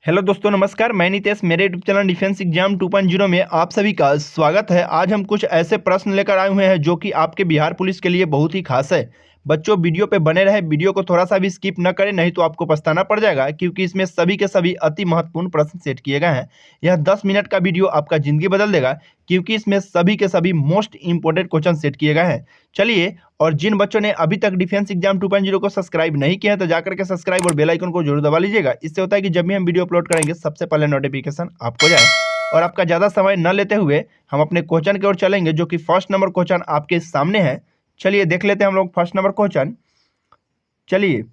Hello दोस्तों, नमस्कार। मैं नितेश, मेरे यूट्यूब चैनल डिफेंस एग्जाम 2.0 में आप सभी का स्वागत है। आज हम कुछ ऐसे प्रश्न लेकर आए हुए हैं जो कि आपके बिहार पुलिस के लिए बहुत ही खास है। बच्चों, वीडियो पे बने रहे, वीडियो को थोड़ा सा भी स्किप न करें, नहीं तो आपको पछताना पड़ जाएगा, क्योंकि इसमें सभी के सभी अति महत्वपूर्ण प्रश्न सेट किए गए हैं। यह 10 मिनट का वीडियो आपका ज़िंदगी बदल देगा, क्योंकि इसमें सभी के सभी मोस्ट इंपॉर्टेंट क्वेश्चन सेट किए गए हैं। चलिए, और जिन बच्चों ने अभी तक डिफेंस एग्जाम 2.0 को सब्सक्राइब नहीं किया है तो जाकर के सब्सक्राइब और बेल आइकन को जरूर दबा लीजिएगा। इससे होता है कि जब भी हम वीडियो अपलोड करेंगे सबसे पहले नोटिफिकेशन आपको जाए। और आपका ज़्यादा समय न लेते हुए हम अपने क्वेश्चन की ओर चलेंगे, जो कि फर्स्ट नंबर क्वेश्चन आपके सामने है। चलिए देख लेते हैं हम लोग फर्स्ट नंबर क्वेश्चन। चलिए,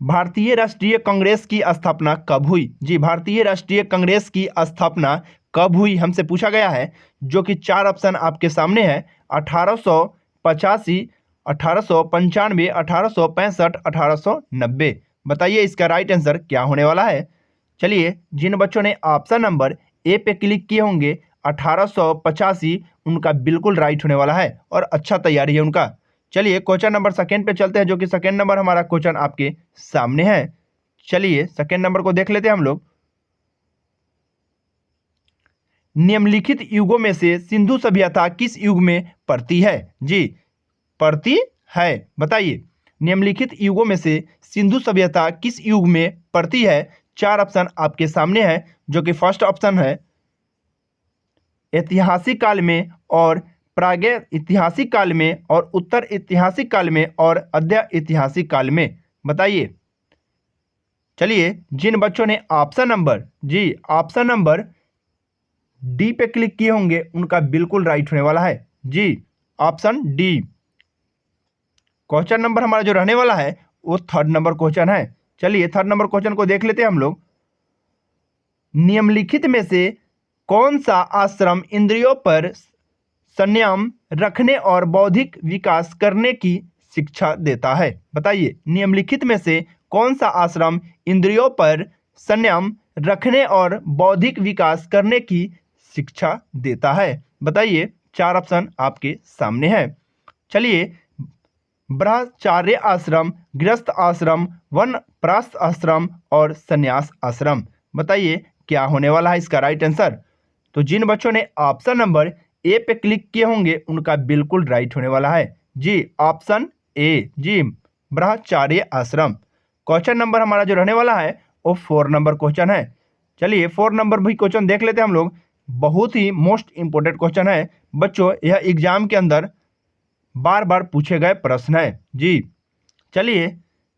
भारतीय राष्ट्रीय कांग्रेस की स्थापना कब हुई? जी, भारतीय राष्ट्रीय कांग्रेस की स्थापना कब हुई हमसे पूछा गया है, जो कि 4 ऑप्शन आपके सामने है। 1885, 1895, 1865, 1890। बताइए इसका राइट आंसर क्या होने वाला है। चलिए, जिन बच्चों ने ऑप्शन नंबर ए पे क्लिक किए होंगे 1885, उनका बिल्कुल राइट होने वाला है और अच्छा तैयारी है उनका। चलिए क्वेश्चन नंबर सेकेंड पे चलते हैं, जो कि सेकेंड नंबर हमारा क्वेश्चन आपके सामने है। चलिए सेकेंड नंबर को देख लेते हैं हम लोग। निम्नलिखित युगों में से सिंधु सभ्यता किस युग में पड़ती है? जी, पड़ती है। बताइए, निम्नलिखित युगों में से सिंधु सभ्यता किस युग में पड़ती है? 4 ऑप्शन आपके सामने है, जो कि फर्स्ट ऑप्शन है ऐतिहासिक काल में, और प्रागैतिहासिक काल में, और उत्तर ऐतिहासिक काल में, और अद्य ऐतिहासिक काल में। बताइए। चलिए, जिन बच्चों ने ऑप्शन नंबर डी पे क्लिक किए होंगे उनका बिल्कुल राइट होने वाला है। जी, ऑप्शन डी। क्वेश्चन नंबर हमारा जो रहने वाला है वो थर्ड नंबर क्वेश्चन है। चलिए थर्ड नंबर क्वेश्चन को देख लेते हैं हम लोग। निम्नलिखित में से कौन सा आश्रम इंद्रियों पर संयम रखने और बौद्धिक विकास करने की शिक्षा देता है? बताइए, निम्नलिखित में से कौन सा आश्रम इंद्रियों पर संयम रखने और बौद्धिक विकास करने की शिक्षा देता है? बताइए, 4 ऑप्शन आपके सामने है। चलिए, ब्रह्मचार्य आश्रम, गृहस्थ आश्रम, वानप्रस्थ आश्रम और संन्यास आश्रम। बताइए क्या होने वाला है इसका राइट आंसर। तो जिन बच्चों ने ऑप्शन नंबर ए पे क्लिक किए होंगे उनका बिल्कुल राइट होने वाला है। जी, ऑप्शन ए। जी, ब्रह्मचार्य आश्रम। क्वेश्चन नंबर हमारा जो रहने वाला है वो 4 नंबर क्वेश्चन है। चलिए 4 नंबर भी क्वेश्चन देख लेते हैं हम लोग। बहुत ही मोस्ट इंपोर्टेंट क्वेश्चन है बच्चों, यह एग्जाम के अंदर बार बार पूछे गए प्रश्न है। जी, चलिए,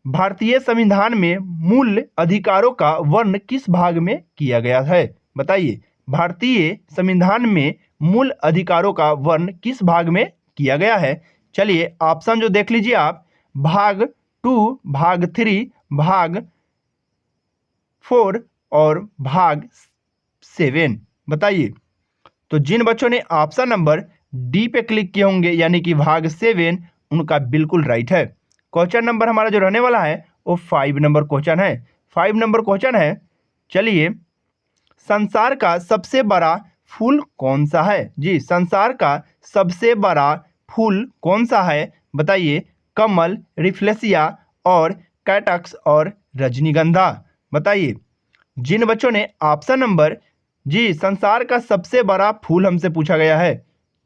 भारतीय संविधान में मूल अधिकारों का वर्ण किस भाग में किया गया है? बताइए, भारतीय संविधान में मूल अधिकारों का वर्ण किस भाग में किया गया है? चलिए ऑप्शन जो देख लीजिए आप, भाग 2, भाग 3, भाग 4 और भाग 7। बताइए। तो जिन बच्चों ने ऑप्शन नंबर डी पे क्लिक किए होंगे यानी कि भाग 7, उनका बिल्कुल राइट है। क्वेश्चन नंबर हमारा जो रहने वाला है वो 5 नंबर क्वेश्चन है। 5 नंबर क्वेश्चन है। चलिए, संसार का सबसे बड़ा फूल कौन सा है? जी, संसार का सबसे बड़ा फूल कौन सा है? बताइए, कमल, रिफ्लेसिया और कैटक्स और रजनीगंधा। बताइए, जिन बच्चों ने ऑप्शन नंबर जी, संसार का सबसे बड़ा फूल हमसे पूछा गया है,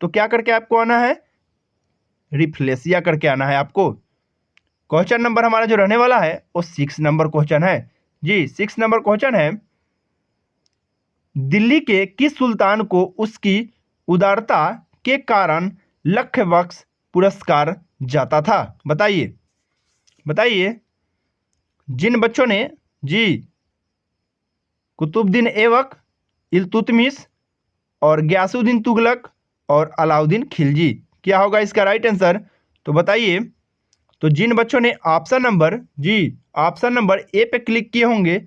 तो क्या करके आपको आना है? रिफ्लेसिया करके आना है आपको। क्वेश्चन नंबर हमारा जो रहने वाला है वो 6 नंबर क्वेश्चन है। जी, 6 नंबर क्वेश्चन है। दिल्ली के किस सुल्तान को उसकी उदारता के कारण लक्ष्य बख्श पुरस्कार जाता था? बताइए। बताइए, जिन बच्चों ने जी कुतुबुद्दीन ऐबक, इल्तुतमिश और गयासुद्दीन तुगलक और अलाउद्दीन खिलजी, क्या होगा इसका राइट आंसर? तो बताइए। तो जिन बच्चों ने ऑप्शन नंबर ए पे क्लिक किए होंगे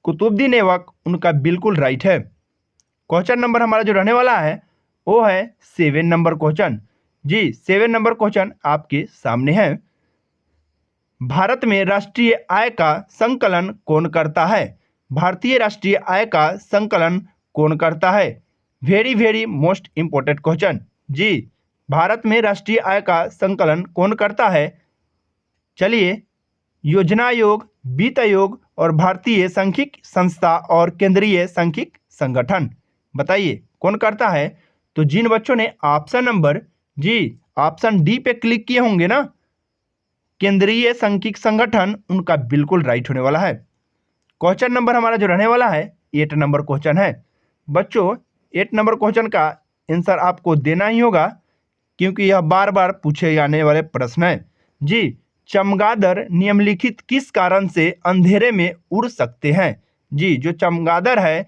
कुतुबुद्दीन ऐबक, उनका बिल्कुल राइट है। क्वेश्चन नंबर हमारा जो रहने वाला है वो है 7 नंबर क्वेश्चन। जी, 7 नंबर क्वेश्चन आपके सामने है। भारत में राष्ट्रीय आय का संकलन कौन करता है? भारतीय राष्ट्रीय आय का संकलन कौन करता है? Very very most important question. जी, भारत में राष्ट्रीय आय का संकलन कौन करता है? चलिए योजना आयोग, वित्त आयोग और भारतीय सांख्यिकी संस्था और केंद्रीय सांख्यिकी संगठन। बताइए कौन करता है? तो जिन बच्चों ने ऑप्शन नंबर ऑप्शन डी पे क्लिक किए होंगे ना, केंद्रीय सांख्यिकी संगठन, उनका बिल्कुल राइट होने वाला है। क्वेश्चन नंबर हमारा जो रहने वाला है 8 नंबर क्वेश्चन है। बच्चों 8 नंबर क्वेश्चन का आंसर आपको देना ही होगा, क्योंकि यह बार बार पूछे जाने वाले प्रश्न है। चमगादड़ निम्नलिखित किस कारण से अंधेरे में उड़ सकते हैं? जो चमगादड़ है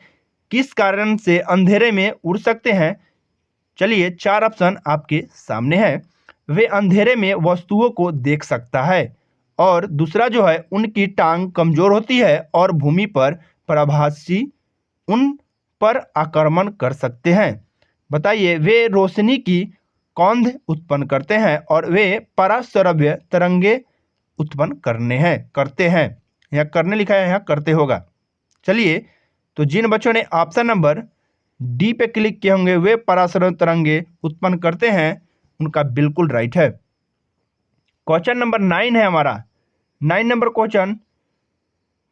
किस कारण से अंधेरे में उड़ सकते हैं? चलिए 4 ऑप्शन आपके सामने है। वे अंधेरे में वस्तुओं को देख सकता है, और दूसरा जो है उनकी टांग कमजोर होती है और भूमि पर प्रभासी उन पर आक्रमण कर सकते हैं। बताइए वे रोशनी की कौंध उत्पन्न करते हैं और वे पराश्रव्य तरंगे उत्पन्न करते हैं। यहाँ करने लिखा है, यहाँ करते होगा। चलिए तो जिन बच्चों ने ऑप्शन नंबर डी पे क्लिक किए होंगे वे पराश्रव्य तरंगे उत्पन्न करते हैं, उनका बिल्कुल राइट है। क्वेश्चन नंबर 9 है हमारा। 9 नंबर क्वेश्चन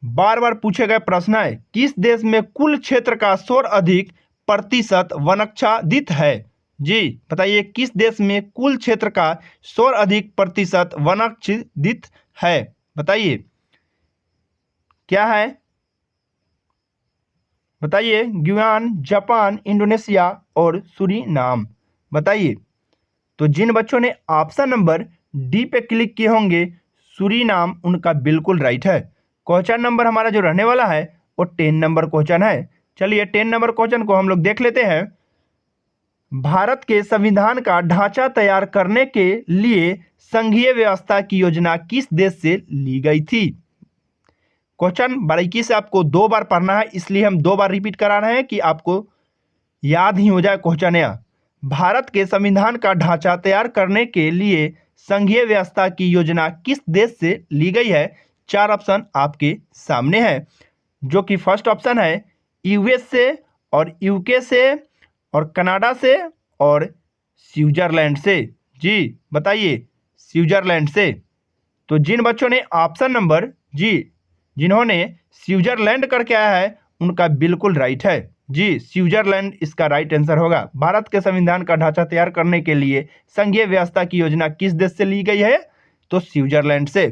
बार बार पूछे गए प्रश्न है। किस देश में कुल क्षेत्र का 100% वनाच्छादित है? बताइए किस देश में कुल क्षेत्र का 100% वनाच्छादित है? बताइए क्या है? बताइए गुयाना, जापान, इंडोनेशिया और सूरीनाम। बताइए तो जिन बच्चों ने ऑप्शन नंबर डी पे क्लिक किए होंगे सूरीनाम, उनका बिल्कुल राइट है। क्वेश्चन नंबर हमारा जो रहने वाला है वो 10 नंबर क्वेश्चन है। चलिए 10 नंबर क्वेश्चन को हम लोग देख लेते हैं। भारत के संविधान का ढांचा तैयार करने के लिए संघीय व्यवस्था की योजना किस देश से ली गई थी? क्वेश्चन बारीकी से आपको 2 बार पढ़ना है, इसलिए हम 2 बार रिपीट करा रहे हैं कि आपको याद ही हो जाए क्वेश्चन। यह भारत के संविधान का ढांचा तैयार करने के लिए संघीय व्यवस्था की योजना किस देश से ली गई है? 4 ऑप्शन आपके सामने है, जो कि फर्स्ट ऑप्शन है यूएस से और यूके से और कनाडा से और स्विट्जरलैंड से। बताइए स्विट्जरलैंड से। तो जिन बच्चों ने ऑप्शन नंबर जिन्होंने स्विट्जरलैंड करके आया है, उनका बिल्कुल राइट है। स्विट्जरलैंड इसका राइट आंसर होगा। भारत के संविधान का ढांचा तैयार करने के लिए संघीय व्यवस्था की योजना किस देश से ली गई है? तो स्विट्जरलैंड से।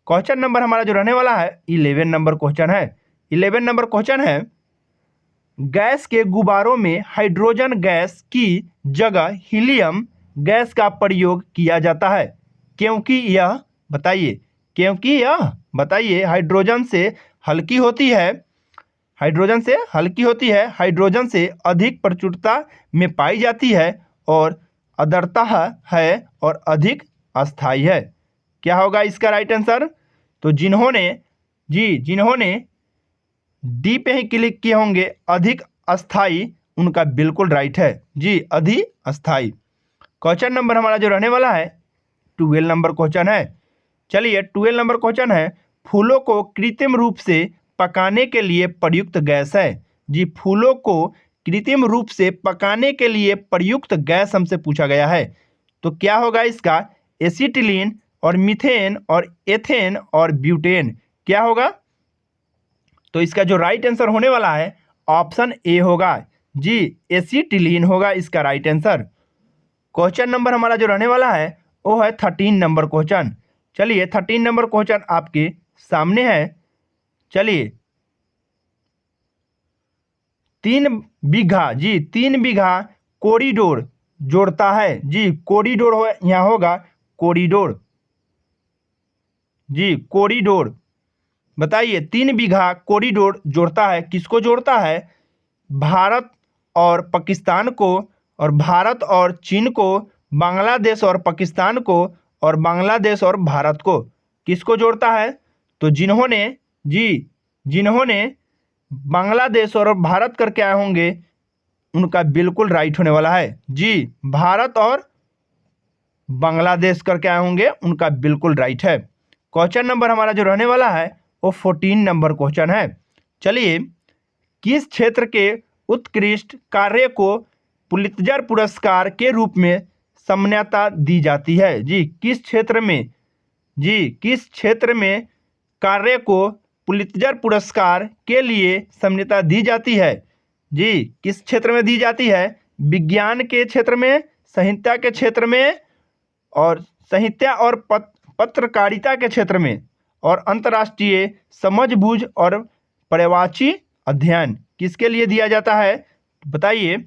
क्वेश्चन नंबर हमारा जो रहने वाला है 11 नंबर क्वेश्चन है। 11 नंबर क्वेश्चन है गैस के गुब्बारों में हाइड्रोजन गैस की जगह हीलियम गैस का प्रयोग किया जाता है, क्योंकि यह हाइड्रोजन से हल्की होती है। हाइड्रोजन से अधिक प्रचुरता में पाई जाती है और आर्द्रता है और अधिक अस्थायी है। क्या होगा इसका राइट आंसर? तो जिन्होंने डी पे ही क्लिक किए होंगे अधिक अस्थायी, उनका बिल्कुल राइट है। अधिक अस्थायी। क्वेश्चन नंबर हमारा जो रहने वाला है 12 नंबर क्वेश्चन है। चलिए 12 नंबर क्वेश्चन है फूलों को कृत्रिम रूप से पकाने के लिए प्रयुक्त गैस है। फूलों को कृत्रिम रूप से पकाने के लिए प्रयुक्त गैस हमसे पूछा गया है, तो क्या होगा इसका? एसिटिलीन और मीथेन और एथेन और ब्यूटेन। क्या होगा? तो इसका जो राइट आंसर होने वाला है ऑप्शन ए होगा। एसिटिलीन होगा इसका राइट आंसर। क्वेश्चन नंबर हमारा जो रहने वाला है वो है 13 नंबर क्वेश्चन। चलिए 13 नंबर क्वेश्चन आपके सामने है। चलिए 3 बीघा कॉरिडोर जोड़ता है। कॉरिडोर यहाँ होगा कॉरिडोर। कॉरिडोर। बताइए 3 बीघा कॉरिडोर जोड़ता है, किसको जोड़ता है? भारत और पाकिस्तान को, और भारत और चीन को, बांग्लादेश और पाकिस्तान को, और बांग्लादेश और भारत को। किसको जोड़ता है? तो जिन्होंने बांग्लादेश और भारत करके आए होंगे, उनका बिल्कुल राइट होने वाला है। भारत और बांग्लादेश करके आए होंगे, उनका बिल्कुल राइट है। क्वेश्चन नंबर हमारा जो रहने वाला है वो 14 नंबर क्वेश्चन है। चलिए किस क्षेत्र के उत्कृष्ट कार्य को पुलित्जर पुरस्कार के रूप में मान्यता दी जाती है? किस क्षेत्र में कार्य को पुलित्जर पुरस्कार के लिए मान्यता दी जाती है? जी, किस क्षेत्र में दी जाती है? विज्ञान के क्षेत्र में, साहित्य के क्षेत्र में, और साहित्य और पत्रकारिता के क्षेत्र में, और अंतर्राष्ट्रीय समझबूझ और पर्यावरण अध्ययन किसके लिए दिया जाता है? बताइए।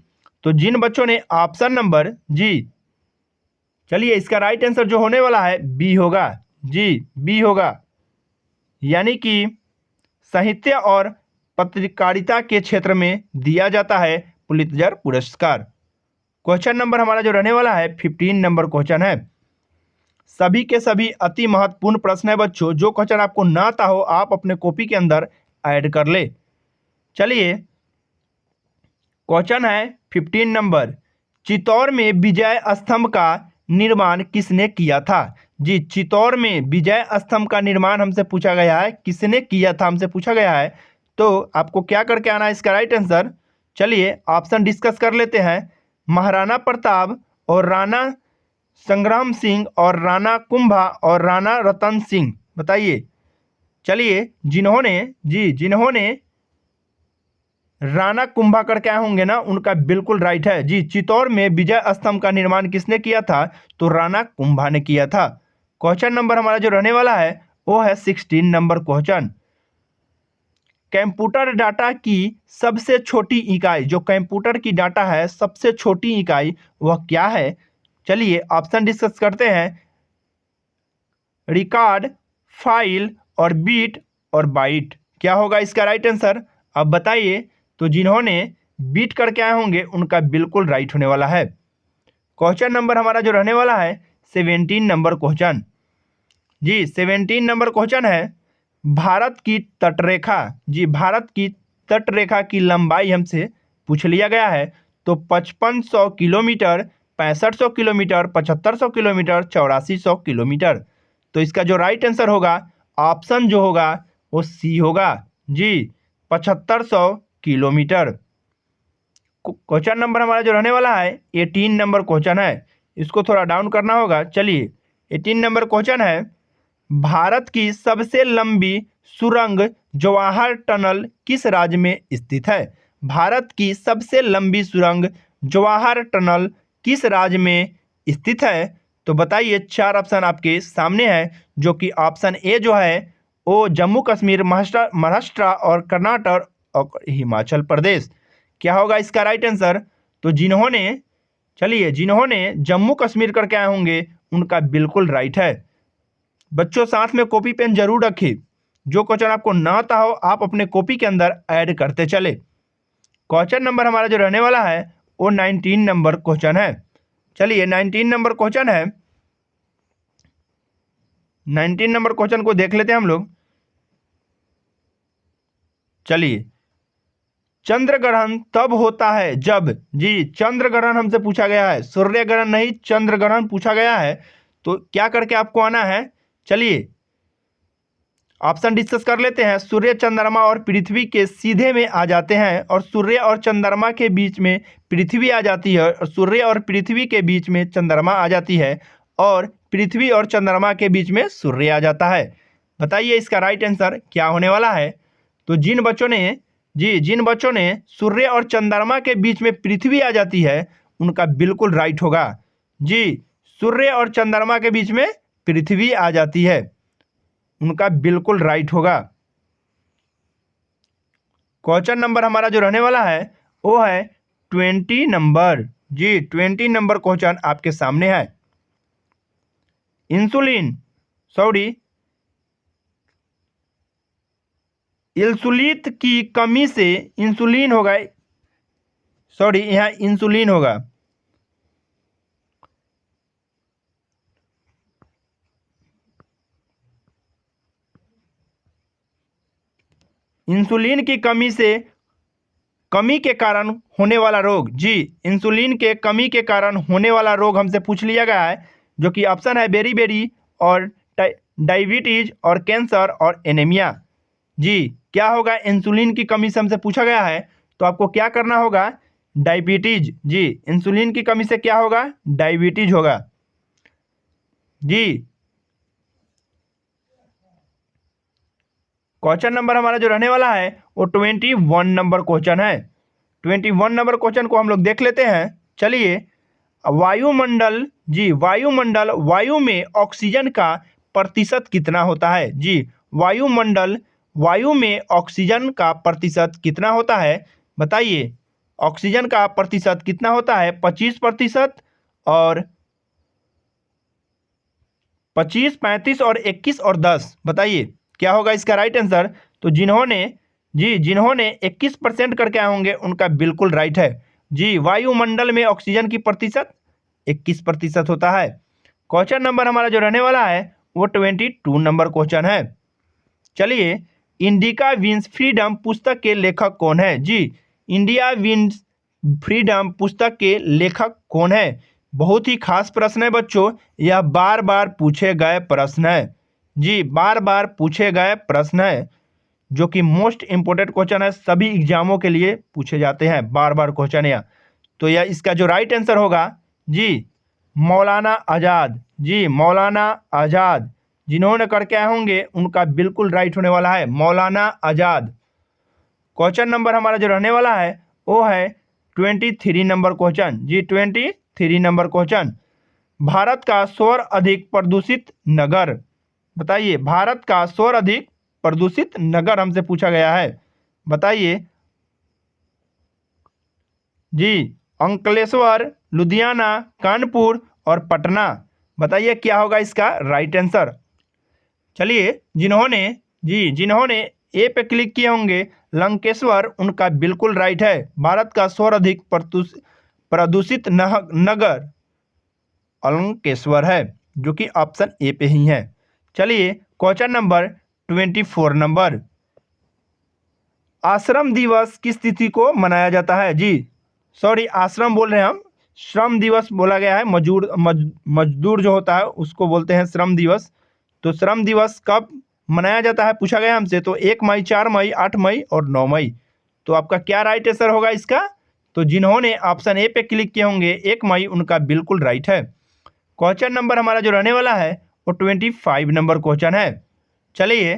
तो जिन बच्चों ने ऑप्शन नंबर जी, चलिए इसका राइट आंसर जो होने वाला है बी होगा। जी, बी होगा, यानी कि साहित्य और पत्रकारिता के क्षेत्र में दिया जाता है पुलित्जर पुरस्कार। क्वेश्चन नंबर हमारा जो रहने वाला है 15 नंबर क्वेश्चन है। सभी के सभी अति महत्वपूर्ण प्रश्न है बच्चों। जो क्वेश्चन आपको ना आता हो आप अपने कॉपी के अंदर ऐड कर ले। चलिए, क्वेश्चन है 15 नंबर। चित्तौड़ में विजय स्तंभ का निर्माण किसने किया था? जी, चित्तौड़ में विजय स्तंभ का निर्माण हमसे पूछा गया है, किसने किया था हमसे पूछा गया है। तो आपको क्या करके आना है इसका राइट आंसर? चलिए ऑप्शन डिस्कस कर लेते हैं। महाराणा प्रताप और राणा संग्राम सिंह और राणा कुंभा और राणा रतन सिंह। बताइए। चलिए, जिन्होंने राणा कुंभा करके आए होंगे ना, उनका बिल्कुल राइट है। जी, चित्तौड़ में विजय स्तंभ का निर्माण किसने किया था? तो राणा कुंभा ने किया था। क्वेश्चन नंबर हमारा जो रहने वाला है वो है 16 नंबर क्वेश्चन। कंप्यूटर डाटा की सबसे छोटी इकाई, जो कंप्यूटर की डाटा है सबसे छोटी इकाई वह क्या है? चलिए ऑप्शन डिस्कस करते हैं। रिकॉर्ड, फाइल और बीट और बाइट। क्या होगा इसका राइट आंसर? अब बताइए। तो जिन्होंने बीट करके आए होंगे उनका बिल्कुल राइट होने वाला है। क्वेश्चन नंबर हमारा जो रहने वाला है 17 नंबर क्वेश्चन। जी, 17 नंबर क्वेश्चन है। भारत की तटरेखा, जी भारत की तटरेखा की लंबाई हमसे पूछ लिया गया है। तो 5500 किलोमीटर, 6500 किलोमीटर, 7500 किलोमीटर, 8400 किलोमीटर। तो इसका जो राइट आंसर होगा, ऑप्शन जो होगा वो सी होगा। जी, 7500 किलोमीटर। क्वेश्चन नंबर हमारा जो रहने वाला है 18 नंबर क्वेश्चन है। इसको थोड़ा डाउन करना होगा। चलिए, 18 नंबर क्वेश्चन है। भारत की सबसे लंबी सुरंग जवाहर टनल किस राज्य में स्थित है? भारत की सबसे लंबी सुरंग जवाहर टनल किस राज्य में स्थित है? तो बताइए। 4 ऑप्शन आपके सामने है, जो कि ऑप्शन ए जो है वो जम्मू कश्मीर, महाराष्ट्र और कर्नाटक और हिमाचल प्रदेश। क्या होगा इसका राइट आंसर? तो जिन्होंने जम्मू कश्मीर करके आए होंगे उनका बिल्कुल राइट है। बच्चों साथ में कॉपी पेन जरूर रखें। जो क्वेश्चन आपको ना आता हो आप अपने कॉपी के अंदर ऐड करते चले। क्वेश्चन नंबर हमारा जो रहने वाला है वो 19 नंबर क्वेश्चन है। चलिए 19 नंबर क्वेश्चन है। 19 नंबर क्वेश्चन को देख लेते हैं हम लोग। चलिए, चंद्र ग्रहण तब होता है जब, जी चंद्र ग्रहण हमसे पूछा गया है, सूर्य ग्रहण नहीं, चंद्र ग्रहण पूछा गया है। तो क्या करके आपको आना है? चलिए ऑप्शन डिस्कस कर लेते हैं। सूर्य, चंद्रमा और पृथ्वी के सीधे में आ जाते हैं, और सूर्य और चंद्रमा के बीच में पृथ्वी आ जाती है, और सूर्य और पृथ्वी के बीच में चंद्रमा आ जाती है, और पृथ्वी और चंद्रमा के बीच में सूर्य आ जाता है। बताइए इसका राइट आंसर क्या होने वाला है? तो जिन बच्चों ने सूर्य और चंद्रमा के बीच में पृथ्वी आ जाती है उनका बिल्कुल राइट होगा। जी, सूर्य और चंद्रमा के बीच में पृथ्वी आ जाती है, उनका बिल्कुल राइट होगा। क्वेश्चन नंबर हमारा जो रहने वाला है वो है 20 नंबर। जी, 20 नंबर क्वेश्चन आपके सामने है। इंसुलिन की कमी से इंसुलिन होगा, यहाँ इंसुलिन होगा। इंसुलिन की कमी के कारण होने वाला रोग। जी, इंसुलिन के कमी के कारण होने वाला रोग हमसे पूछ लिया गया है, जो कि ऑप्शन है बेरी और डायबिटीज और कैंसर और एनीमिया। जी, क्या होगा? इंसुलिन की कमी से हमसे पूछा गया है, तो आपको क्या करना होगा? डायबिटीज। जी, इंसुलिन की कमी से क्या होगा? डायबिटीज होगा। जी, क्वेश्चन नंबर हमारा जो रहने वाला है वो 21 नंबर क्वेश्चन है। 21 नंबर क्वेश्चन को हम लोग देख लेते हैं। चलिए, वायुमंडल जी, वायुमंडल वायु में ऑक्सीजन का प्रतिशत कितना होता है? जी, वायुमंडल वायु में ऑक्सीजन का प्रतिशत कितना होता है? बताइए, ऑक्सीजन का प्रतिशत कितना होता है? 25%, और 25, 35 और 21 और 10। बताइए क्या होगा इसका राइट आंसर? तो जिन्होंने 21% करके आए होंगे उनका बिल्कुल राइट है। जी, वायुमंडल में ऑक्सीजन की प्रतिशत 21% होता है। क्वेश्चन नंबर हमारा जो रहने वाला है वो 22 नंबर क्वेश्चन है। चलिए, इंडिका विंस फ्रीडम पुस्तक के लेखक कौन है? जी, इंडिया विंस फ्रीडम पुस्तक के लेखक कौन है? बहुत ही खास प्रश्न है बच्चों, यह बार बार पूछे गए प्रश्न है। जी, बार बार पूछे गए प्रश्न है, जो कि मोस्ट इंपोर्टेंट क्वेश्चन है, सभी एग्जामों के लिए पूछे जाते हैं बार बार क्वेश्चन यह। तो यह इसका जो राइट आंसर होगा जी, मौलाना आज़ाद। जी, मौलाना आज़ाद जिन्होंने करके आए होंगे उनका बिल्कुल राइट होने वाला है, मौलाना आज़ाद। क्वेश्चन नंबर हमारा जो रहने वाला है वो है 23 नंबर क्वेश्चन। जी, 23 नंबर क्वेश्चन, भारत का सर्वाधिक प्रदूषित नगर। बताइए, भारत का सर्वाधिक प्रदूषित नगर हमसे पूछा गया है। बताइए जी, अंकलेश्वर, लुधियाना, कानपुर और पटना। बताइए क्या होगा इसका राइट आंसर? चलिए, जिन्होंने ए पे क्लिक किए होंगे लंकेश्वर, उनका बिल्कुल राइट है। भारत का सर्वाधिक प्रदूषित नगर लंकेश्वर है, जो कि ऑप्शन ए पे ही है। चलिए, क्वेश्चन नंबर 24 नंबर, आश्रम दिवस किस तिथि को मनाया जाता है? जी, सॉरी, आश्रम बोल रहे हैं हम, श्रम दिवस बोला गया है। मजदूर जो होता है उसको बोलते हैं श्रम दिवस। तो श्रम दिवस कब मनाया जाता है पूछा गया हमसे, तो 1 मई, 4 मई, 8 मई और 9 मई। तो आपका क्या राइट आंसर होगा इसका? तो जिन्होंने ऑप्शन ए पे क्लिक किए होंगे 1 मई, उनका बिल्कुल राइट है। क्वेश्चन नंबर हमारा जो रहने वाला है वो 25 नंबर क्वेश्चन है। चलिए,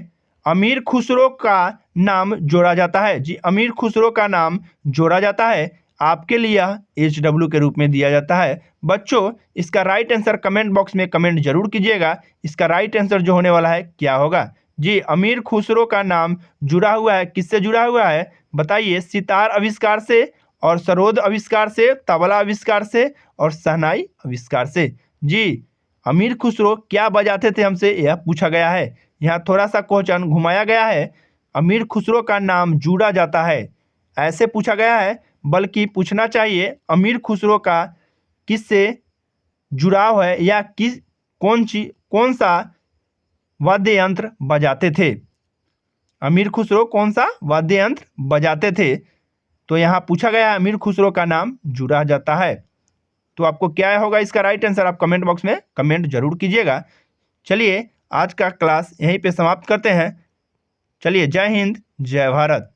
अमीर खुसरो का नाम जोड़ा जाता है। जी, अमीर खुसरो का नाम जोड़ा जाता है, आपके लिए HW के रूप में दिया जाता है। बच्चों, इसका राइट आंसर कमेंट बॉक्स में कमेंट जरूर कीजिएगा। इसका राइट आंसर जो होने वाला है क्या होगा? जी, अमीर खुसरो का नाम जुड़ा हुआ है, किससे जुड़ा हुआ है? बताइए, सितार आविष्कार से, और सरोद आविष्कार से, तबला आविष्कार से और शहनाई आविष्कार से। जी, अमीर खुसरो क्या बजाते थे हमसे यह पूछा गया है। यहाँ थोड़ा सा क्वेश्चन घुमाया गया है, अमीर खुसरो का नाम जुड़ा जाता है ऐसे पूछा गया है, बल्कि पूछना चाहिए अमीर खुसरो का किससे जुड़ाव है, या कौन सा वाद्य यंत्र बजाते थे। अमीर खुसरो कौन सा वाद्य यंत्र बजाते थे, तो यहाँ पूछा गया है अमीर खुसरो का नाम जुड़ा जाता है। तो आपको क्या होगा इसका राइट आंसर, आप कमेंट बॉक्स में कमेंट जरूर कीजिएगा। चलिए, आज का क्लास यहीं पे समाप्त करते हैं। चलिए, जय हिंद, जय भारत।